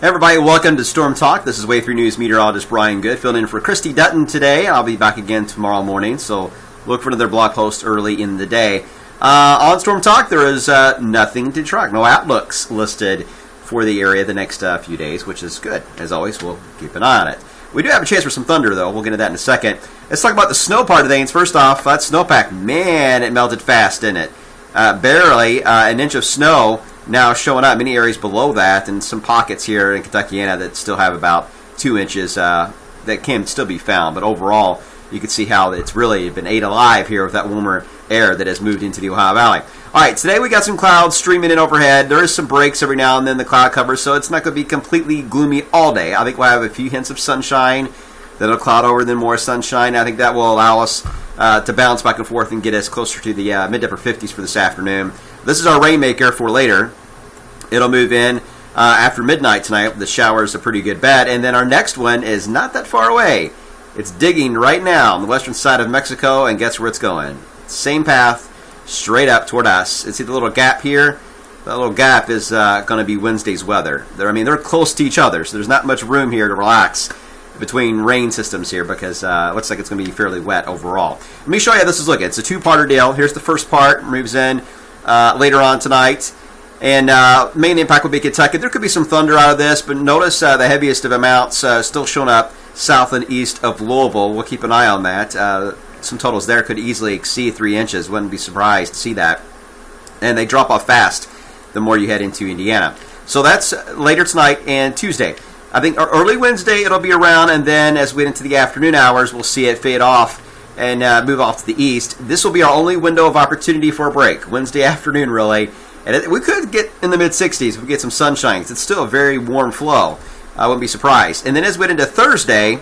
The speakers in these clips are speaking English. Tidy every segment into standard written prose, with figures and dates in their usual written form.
Hey everybody, welcome to Storm Talk. This is Wave 3 News meteorologist Brian Good, filling in for Christy Dutton today. I'll be back again tomorrow morning, so look for another blog post early in the day. On Storm Talk, there is nothing to track. No outlooks listed for the area the next few days, which is good. As always, we'll keep an eye on it. We do have a chance for some thunder, though. We'll get into that in a second. Let's talk about the snow part of things. First off, that snowpack, man, it melted fast, didn't it? Barely an inch of snow now showing up, many areas below that, and some pockets here in Kentuckiana that still have about 2 inches that can still be found. But overall, you can see how it's really been ate alive here with that warmer air that has moved into the Ohio Valley. All right, today we got some clouds streaming in overhead. There is some breaks every now and then in the cloud cover, so it's not going to be completely gloomy all day. I think we'll have a few hints of sunshine. That'll cloud over, then more sunshine. I think that will allow us to bounce back and forth and get us closer to the mid to upper 50s for this afternoon. This is our rainmaker for later. It'll move in after midnight tonight. The showers a pretty good bet. And then our next one is not that far away. It's digging right now on the western side of Mexico, and guess where it's going? Same path, straight up toward us. See the little gap here? That little gap is going to be Wednesday's weather. They're close to each other, so there's not much room here to relax between rain systems here because it looks like it's going to be fairly wet overall. Let me show you how this is looking. It's a two-parter deal. Here's the first part. Moves in later on tonight. And main impact will be Kentucky. There could be some thunder out of this, but notice the heaviest of amounts still showing up south and east of Louisville. We'll keep an eye on that. Some totals there could easily exceed 3 inches. Wouldn't be surprised to see that. And they drop off fast the more you head into Indiana. So that's later tonight and Tuesday. I think early Wednesday it'll be around, and then as we get into the afternoon hours, we'll see it fade off and move off to the east. This will be our only window of opportunity for a break. Wednesday afternoon, really. And we could get in the mid-60s if we get some sunshine. It's still a very warm flow. I wouldn't be surprised. And then as we get into Thursday,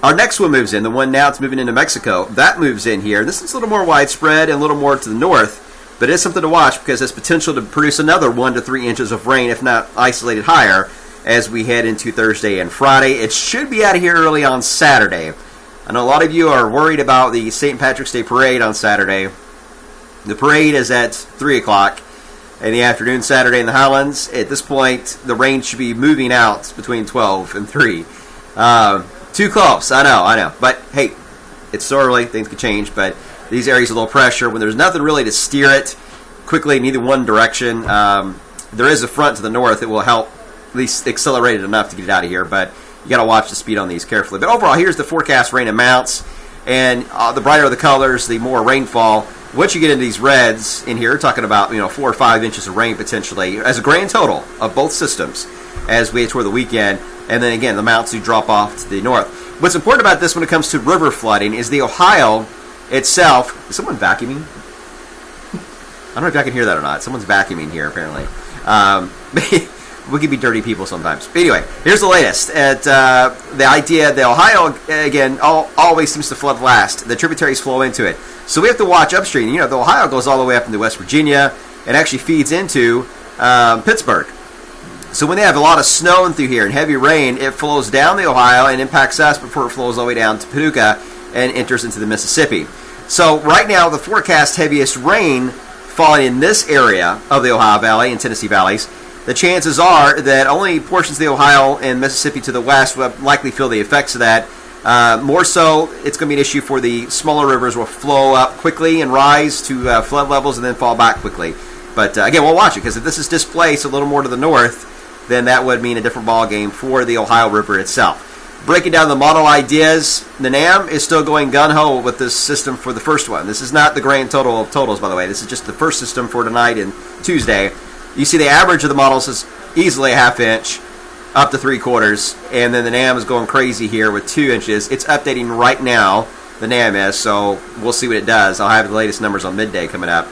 our next one moves in. The one now it's moving into Mexico. That moves in here. This is a little more widespread and a little more to the north. But it is something to watch because it has potential to produce another 1 to 3 inches of rain, if not isolated higher, as we head into Thursday and Friday. It should be out of here early on Saturday. I know a lot of you are worried about the St. Patrick's Day Parade on Saturday. The parade is at 3 o'clock in the afternoon Saturday in the Highlands. At this point, the rain should be moving out between 12 and 3. Too close, I know. But, hey, it's so early, things can change. But these areas of low pressure, when there's nothing really to steer it quickly in either one direction, there is a front to the north that will help at least accelerate it enough to get it out of here. But you got to watch the speed on these carefully. But overall, here's the forecast rain amounts. And the brighter the colors, the more rainfall. Once you get into these reds in here, talking about 4 or 5 inches of rain potentially as a grand total of both systems as we head toward the weekend. And then again, the amounts do drop off to the north. What's important about this when it comes to river flooding is the Ohio itself. Is someone vacuuming? I don't know if I can hear that or not. Someone's vacuuming here apparently. We can be dirty people sometimes. But anyway, here's the latest. The idea, the Ohio, again, always seems to flood last. The tributaries flow into it. So we have to watch upstream. The Ohio goes all the way up into West Virginia and actually feeds into Pittsburgh. So when they have a lot of snow through here and heavy rain, it flows down the Ohio and impacts us before it flows all the way down to Paducah and enters into the Mississippi. So right now, the forecast heaviest rain falling in this area of the Ohio Valley and Tennessee Valleys. The chances are that only portions of the Ohio and Mississippi to the west will likely feel the effects of that. More so, it's going to be an issue for the smaller rivers will flow up quickly and rise to flood levels and then fall back quickly. But again, we'll watch it because if this is displaced a little more to the north, then that would mean a different ball game for the Ohio River itself. Breaking down the model ideas, the NAM is still going gun-ho with this system for the first one. This is not the grand total of totals, by the way. This is just the first system for tonight and Tuesday. You see the average of the models is easily a ½ inch up to 3/4, and then the NAM is going crazy here with 2 inches. It's updating right now, the NAM is, so we'll see what it does. I'll have the latest numbers on midday coming up.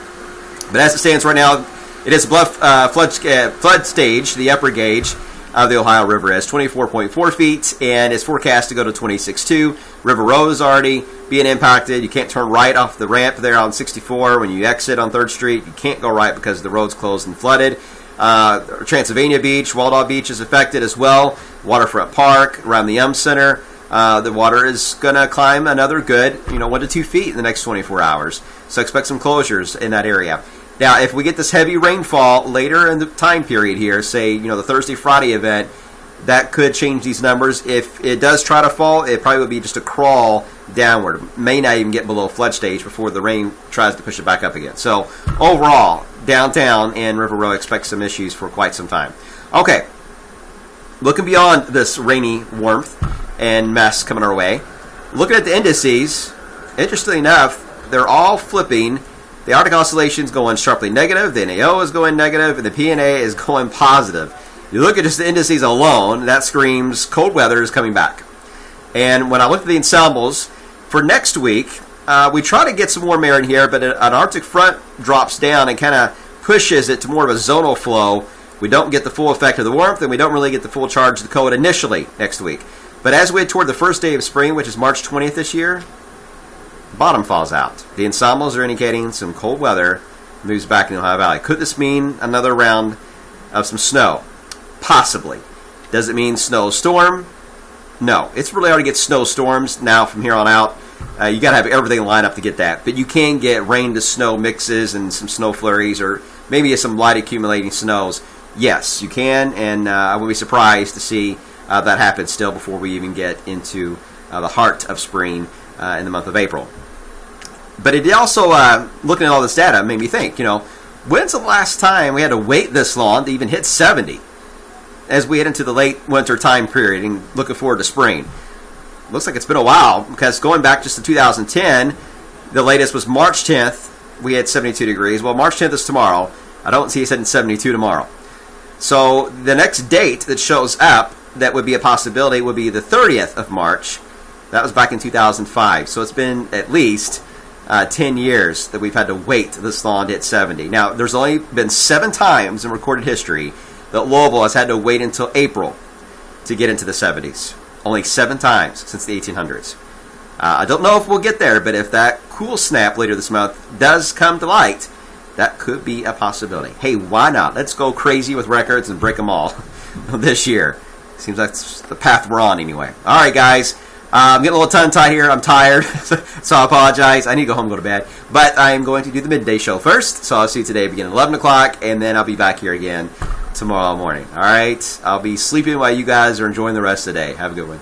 But as it stands right now, it is flood stage, the upper gauge of the Ohio River is 24.4 feet, and it's forecast to go to 26.2. River Road is already being impacted. You can't turn right off the ramp there on 64 when you exit on 3rd Street. You can't go right because the road's closed and flooded. Transylvania Beach, Waldo Beach is affected as well. Waterfront Park, around the Center. The water is going to climb another good, 1 to 2 feet in the next 24 hours. So expect some closures in that area. Now, if we get this heavy rainfall later in the time period here, say, the Thursday-Friday event, that could change these numbers. If it does try to fall, it probably would be just a crawl downward. It may not even get below flood stage before the rain tries to push it back up again. So overall, downtown and River Row expect some issues for quite some time. Okay, looking beyond this rainy warmth and mess coming our way, looking at the indices, interestingly enough, they're all flipping. The Arctic Oscillation is going sharply negative, the NAO is going negative, and the PNA is going positive. You look at just the indices alone, that screams cold weather is coming back. And when I look at the ensembles, for next week, we try to get some warm air in here, but an Arctic front drops down and kind of pushes it to more of a zonal flow. We don't get the full effect of the warmth, and we don't really get the full charge of the cold initially next week. But as we head toward the first day of spring, which is March 20th this year, bottom falls out. The ensembles are indicating some cold weather moves back in the Ohio Valley. Could this mean another round of some snow? Possibly. Does it mean snowstorm? No. It's really hard to get snowstorms now from here on out. You got to have everything lined up to get that. But you can get rain to snow mixes and some snow flurries or maybe some light accumulating snows. Yes, you can, and I would be surprised to see that happen still before we even get into the heart of spring in the month of April. But it also, looking at all this data, made me think, when's the last time we had to wait this long to even hit 70? As we head into the late winter time period and looking forward to spring. Looks like it's been a while, because going back just to 2010, the latest was March 10th, we had 72 degrees. Well, March 10th is tomorrow. I don't see us hitting 72 tomorrow. So the next date that shows up that would be a possibility would be the 30th of March. That was back in 2005. So it's been at least 10 years that we've had to wait this long to hit 70. Now, there's only been 7 times in recorded history that Louisville has had to wait until April to get into the 70s. Only 7 times since the 1800s. I don't know if we'll get there, but if that cool snap later this month does come to light, that could be a possibility. Hey, why not? Let's go crazy with records and break them all this year. Seems like that's the path we're on anyway. All right, guys. I'm getting a little tongue-tied here. I'm tired, so I apologize. I need to go home and go to bed. But I am going to do the midday show first, so I'll see you today beginning at 11 o'clock, and then I'll be back here again tomorrow morning. All right? I'll be sleeping while you guys are enjoying the rest of the day. Have a good one.